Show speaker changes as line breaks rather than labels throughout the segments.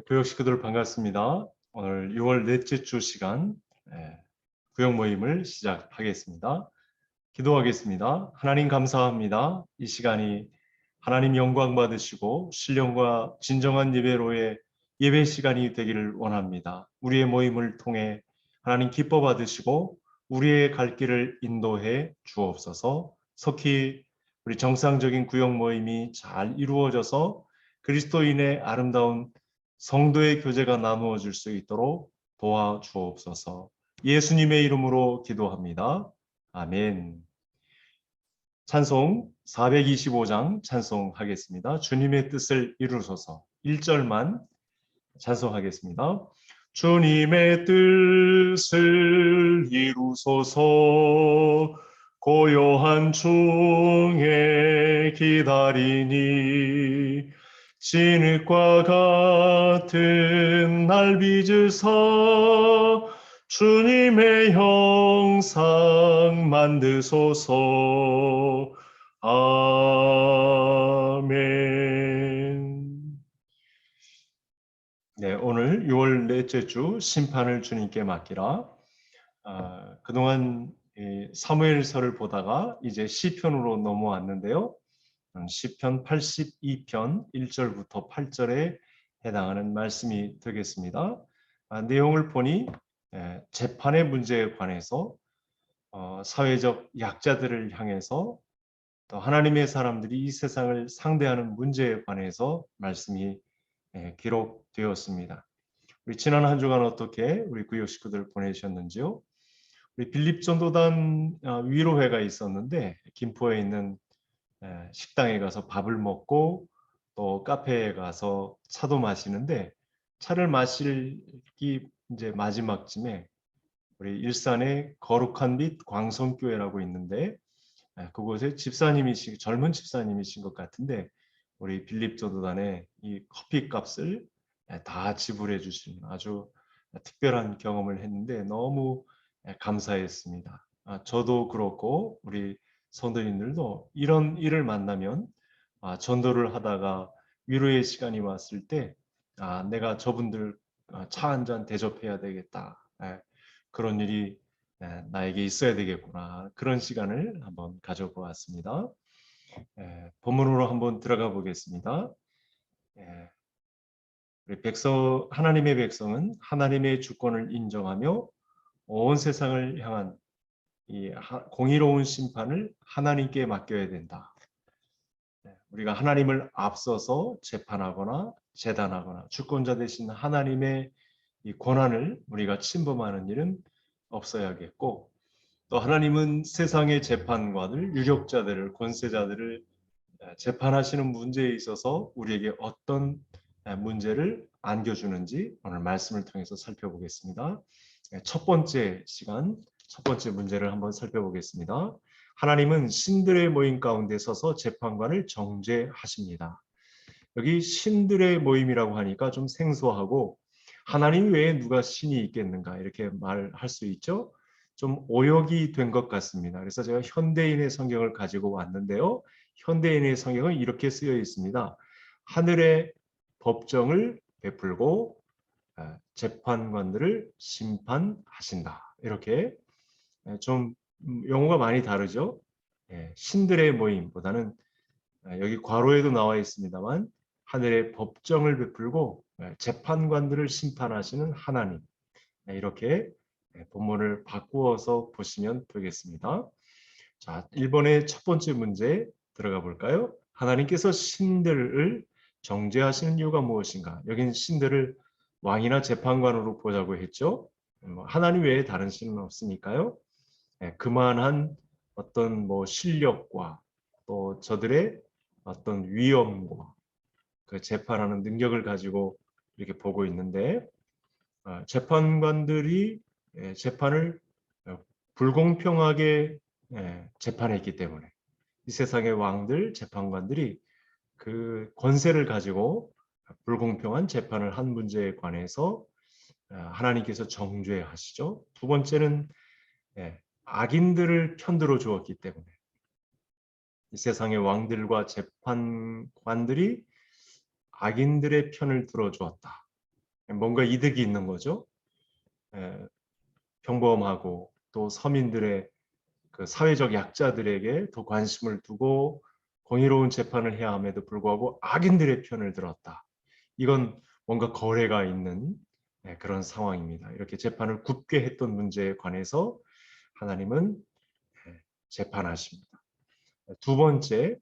교육 식구들 반갑습니다. 오늘 6월 넷째 주 시간 구역 모임을 시작하겠습니다. 기도하겠습니다. 하나님 감사합니다. 이 시간이 하나님 영광 받으시고 신령과 진정한 예배로의 예배 시간이 되기를 원합니다. 우리의 모임을 통해 하나님 기뻐 받으시고 우리의 갈 길을 인도해 주옵소서. 속히 우리 정상적인 구역 모임이 잘 이루어져서 그리스도인의 아름다운 성도의 교제가 나누어질 수 있도록 도와주옵소서. 예수님의 이름으로 기도합니다. 아멘. 찬송 425장 찬송하겠습니다. 주님의 뜻을 이루소서. 1절만 찬송하겠습니다. 주님의 뜻을 이루소서. 고요한 중에 기다리니 진흙과 같은 날 빚으사 주님의 형상 만드소서. 아멘. 네, 오늘 6월 넷째 주 심판을 주님께 맡기라. 그동안 사무엘서를 보다가 이제 시편으로 넘어왔는데요. 시편 82편 1절부터 8절에 해당하는 말씀이 되겠습니다. 내용을 보니 재판의 문제에 관해서 사회적 약자들을 향해서 또 하나님의 사람들이 이 세상을 상대하는 문제에 관해서 말씀이 기록되었습니다. 우리 지난 한 주간 어떻게 우리 구역 식구들 보내셨는지요? 우리 빌립 전도단 위로회가 있었는데 김포에 있는 식당에 가서 밥을 먹고 또 카페에 가서 차도 마시는데 차를 마시기 이제 마지막쯤에 우리 일산에 거룩한 빛 광성교회라고 있는데 그곳에 젊은 집사님이신 것 같은데 우리 빌립 전도단에 이 커피 값을 다 지불해 주신 아주 특별한 경험을 했는데 너무 감사했습니다. 저도 그렇고 우리 성도님들도 이런 일을 만나면 전도를 하다가 위로의 시간이 왔을 때 내가 저분들 차 한 잔 대접해야 되겠다. 그런 일이 나에게 있어야 되겠구나. 그런 시간을 한번 가져보았습니다. 본문으로 한번 들어가 보겠습니다. 우리 하나님의 백성은 하나님의 주권을 인정하며 온 세상을 향한 이 공의로운 심판을 하나님께 맡겨야 된다. 우리가 하나님을 앞서서 재판하거나 재단하거나 주권자 되신 하나님의 이 권한을 우리가 침범하는 일은 없어야겠고 또 하나님은 세상의 재판관을 유력자들을 권세자들을 재판하시는 문제에 있어서 우리에게 어떤 문제를 안겨주는지 오늘 말씀을 통해서 살펴보겠습니다. 첫 번째 시간, 첫 번째 문제를 한번 살펴보겠습니다. 하나님은 신들의 모임 가운데 서서 재판관을 정죄하십니다. 여기 신들의 모임이라고 하니까 좀 생소하고 하나님 외에 누가 신이 있겠는가 이렇게 말할 수 있죠. 좀 오역이 된 것 같습니다. 그래서 제가 현대인의 성경을 가지고 왔는데요. 현대인의 성경은 이렇게 쓰여 있습니다. 하늘의 법정을 베풀고 재판관들을 심판하신다. 이렇게 좀 용어가 많이 다르죠. 신들의 모임보다는 여기 괄호에도 나와 있습니다만 하늘의 법정을 베풀고 재판관들을 심판하시는 하나님. 이렇게 본문을 바꾸어서 보시면 되겠습니다. 자, 1번의 첫 번째 문제 들어가 볼까요? 하나님께서 신들을 정죄하시는 이유가 무엇인가? 여기는 신들을 왕이나 재판관으로 보자고 했죠. 하나님 외에 다른 신은 없으니까요. 그만한 어떤 실력과 또 저들의 어떤 위엄과 그 재판하는 능력을 가지고 이렇게 보고 있는데 재판관들이 재판을 불공평하게 재판했기 때문에 이 세상의 왕들, 재판관들이 그 권세를 가지고 불공평한 재판을 한 문제에 관해서 하나님께서 정죄하시죠. 두 번째는 악인들을 편들어 주었기 때문에 이 세상의 왕들과 재판관들이 악인들의 편을 들어주었다. 뭔가 이득이 있는 거죠. 평범하고 또 서민들의 그 사회적 약자들에게 더 관심을 두고 공의로운 재판을 해야 함에도 불구하고 악인들의 편을 들었다. 이건 뭔가 거래가 있는 그런 상황입니다. 이렇게 재판을 굽게 했던 문제에 관해서 하나님은 재판하십니다. 두 번째,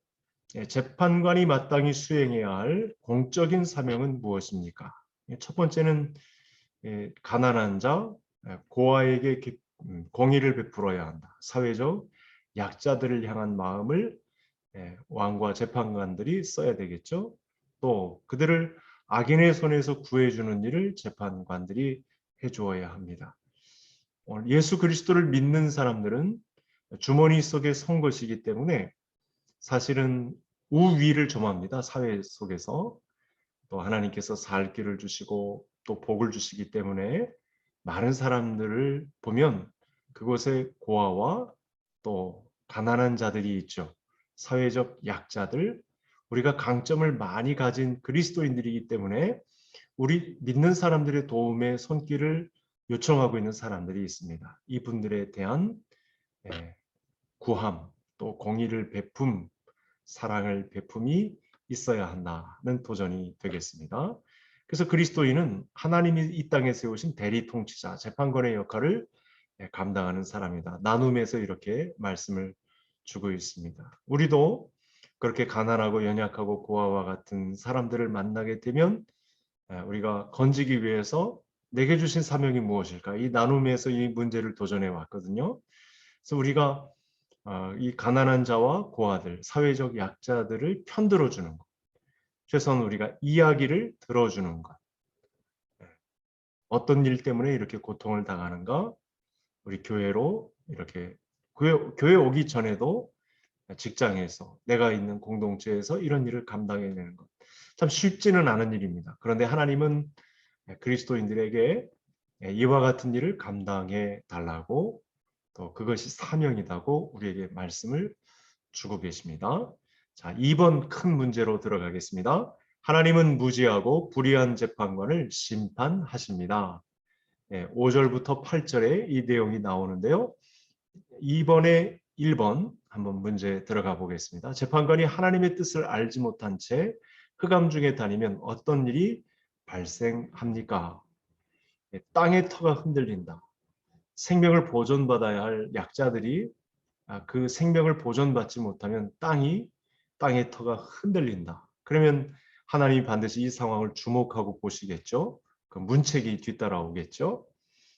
재판관이 마땅히 수행해야 할 공적인 사명은 무엇입니까? 첫 번째는 가난한 자, 고아에게 공의를 베풀어야 한다. 사회적 약자들을 향한 마음을 왕과 재판관들이 써야 되겠죠. 또 그들을 악인의 손에서 구해주는 일을 재판관들이 해주어야 합니다. 오늘 예수 그리스도를 믿는 사람들은 주머니 속에 선 것이기 때문에 사실은 우위를 점합니다. 사회 속에서. 또 하나님께서 살 길을 주시고 또 복을 주시기 때문에 많은 사람들을 보면 그곳에 고아와 또 가난한 자들이 있죠. 사회적 약자들, 우리가 강점을 많이 가진 그리스도인들이기 때문에 우리 믿는 사람들의 도움의 손길을 요청하고 있는 사람들이 있습니다. 이분들에 대한 구함, 또 공의를 사랑을 베품이 있어야 한다는 도전이 되겠습니다. 그래서 그리스도인은 하나님이 이 땅에 세우신 대리 통치자, 재판관의 역할을 감당하는 사람이다. 나눔에서 이렇게 말씀을 주고 있습니다. 우리도 그렇게 가난하고 연약하고 고아와 같은 사람들을 만나게 되면 우리가 건지기 위해서 내게 주신 사명이 무엇일까? 이 나눔에서 이 문제를 도전해 왔거든요. 그래서 우리가 이 가난한 자와 고아들, 사회적 약자들을 편들어 주는 것. 최소한 우리가 이야기를 들어주는 것. 어떤 일 때문에 이렇게 고통을 당하는가? 우리 교회로 이렇게 교회 오기 전에도 직장에서 내가 있는 공동체에서 이런 일을 감당해내는 것. 참 쉽지는 않은 일입니다. 그런데 하나님은 그리스도인들에게 이와 같은 일을 감당해 달라고 또 그것이 사명이라고 우리에게 말씀을 주고 계십니다. 자, 2번 큰 문제로 들어가겠습니다. 하나님은 무지하고 불의한 재판관을 심판하십니다. 5절부터 8절에 이 내용이 나오는데요. 2번에 1번 한번 문제 들어가 보겠습니다. 재판관이 하나님의 뜻을 알지 못한 채 흑암 중에 다니면 어떤 일이 발생합니까? 땅의 터가 흔들린다. 생명을 보존받아야 할 약자들이 그 생명을 보존받지 못하면 땅의 터가 흔들린다. 그러면 하나님이 반드시 이 상황을 주목하고 보시겠죠. 그 문책이 뒤따라오겠죠.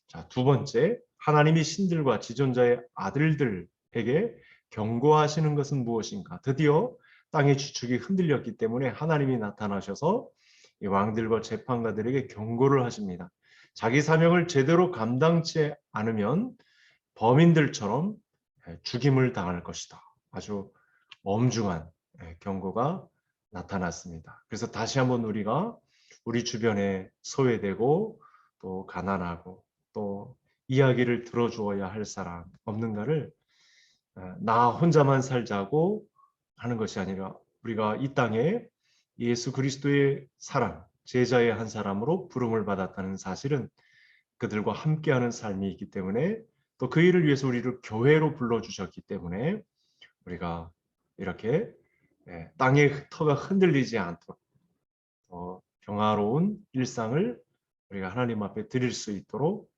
자, 두 번째, 하나님이 신들과 지존자의 아들들에게 경고하시는 것은 무엇인가? 드디어 땅의 주축이 흔들렸기 때문에 하나님이 나타나셔서 이 왕들과 재판가들에게 경고를 하십니다. 자기 사명을 제대로 감당치 않으면 범인들처럼 죽임을 당할 것이다. 아주 엄중한 경고가 나타났습니다. 그래서 다시 한번 우리가 우리 주변에 소외되고 또 가난하고 또 이야기를 들어주어야 할 사람 없는가를 나 혼자만 살자고 하는 것이 아니라 우리가 이 땅에 예수 그리스도의 사람, 제자의 한 사람으로 부름을 받았다는 사실은 그들과 함께하는 삶이 있기 때문에 또 그 일을 위해서 우리를 교회로 불러주셨기 때문에 우리가 이렇게 땅의 터가 흔들리지 않도록 평화로운 일상을 우리가 하나님 앞에 드릴 수 있도록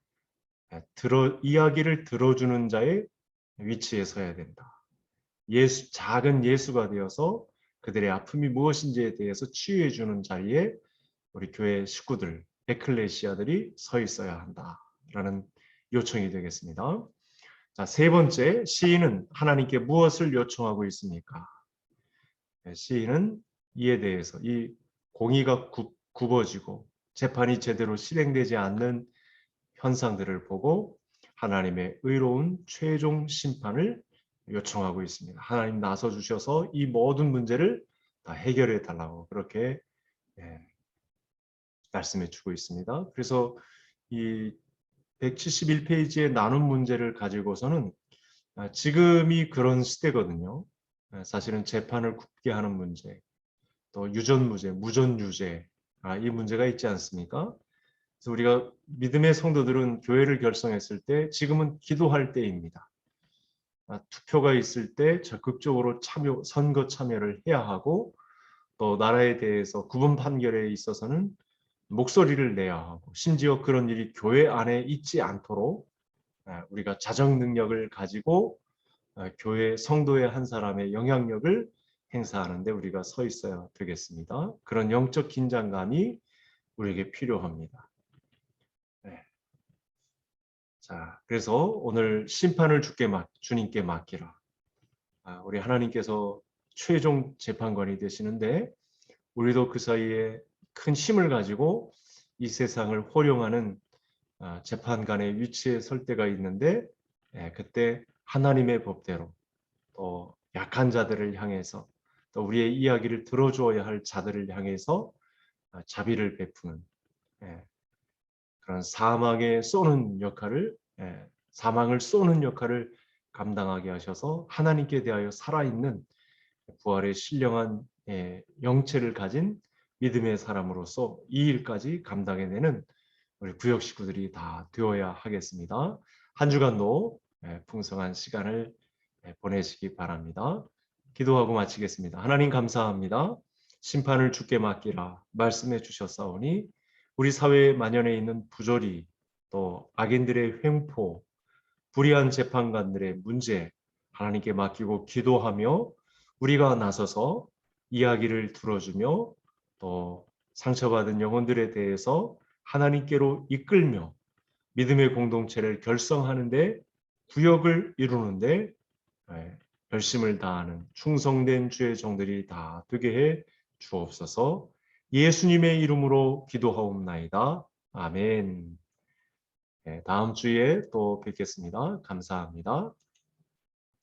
이야기를 들어주는 자의 위치에 서야 된다. 작은 예수가 되어서 그들의 아픔이 무엇인지에 대해서 치유해주는 자리에 우리 교회 식구들, 에클레시아들이 서 있어야 한다라는 요청이 되겠습니다. 자, 세 번째, 시인은 하나님께 무엇을 요청하고 있습니까? 시인은 이에 대해서 이 공의가 굽어지고 재판이 제대로 실행되지 않는 현상들을 보고 하나님의 의로운 최종 심판을 요청하고 있습니다. 하나님 나서 주셔서 이 모든 문제를 다 해결해 달라고 그렇게 말씀해 주고 있습니다. 그래서 이 171페이지의 나눔 문제를 가지고서는 지금이 그런 시대거든요. 사실은 재판을 굽게 하는 문제, 또 유전무죄, 무전유죄 이 문제가 있지 않습니까? 그래서 우리가 믿음의 성도들은 교회를 결성했을 때 지금은 기도할 때입니다. 투표가 있을 때 적극적으로 선거 참여를 해야 하고 또 나라에 대해서 구분 판결에 있어서는 목소리를 내야 하고 심지어 그런 일이 교회 안에 있지 않도록 우리가 자정 능력을 가지고 교회 성도의 한 사람의 영향력을 행사하는데 우리가 서 있어야 되겠습니다. 그런 영적 긴장감이 우리에게 필요합니다. 네. 자, 그래서 오늘 심판을 주님께 맡기라. 우리 하나님께서 최종 재판관이 되시는데 우리도 그 사이에 큰 힘을 가지고 이 세상을 호령하는 재판관의 위치에 설 때가 있는데 그때 하나님의 법대로 또 약한 자들을 향해서 또 우리의 이야기를 들어주어야 할 자들을 향해서 자비를 베푸는 그런 사망을 쏘는 역할을 감당하게 하셔서 하나님께 대하여 살아있는 부활의 신령한 영체를 가진 믿음의 사람으로서 이 일까지 감당해내는 우리 구역 식구들이 다 되어야 하겠습니다. 한 주간도 풍성한 시간을 보내시기 바랍니다. 기도하고 마치겠습니다. 하나님 감사합니다. 심판을 주께 맡기라 말씀해 주셨사오니 우리 사회에 만연해 있는 부조리 또 악인들의 횡포 불의한 재판관들의 문제 하나님께 맡기고 기도하며 우리가 나서서 이야기를 들어주며 또 상처받은 영혼들에 대해서 하나님께로 이끌며 믿음의 공동체를 결성하는데 구역을 이루는데 열심을 다하는 충성된 주의 종들이 다 되게 해 주옵소서. 예수님의 이름으로 기도하옵나이다. 아멘. 다음 주에 또 뵙겠습니다. 감사합니다.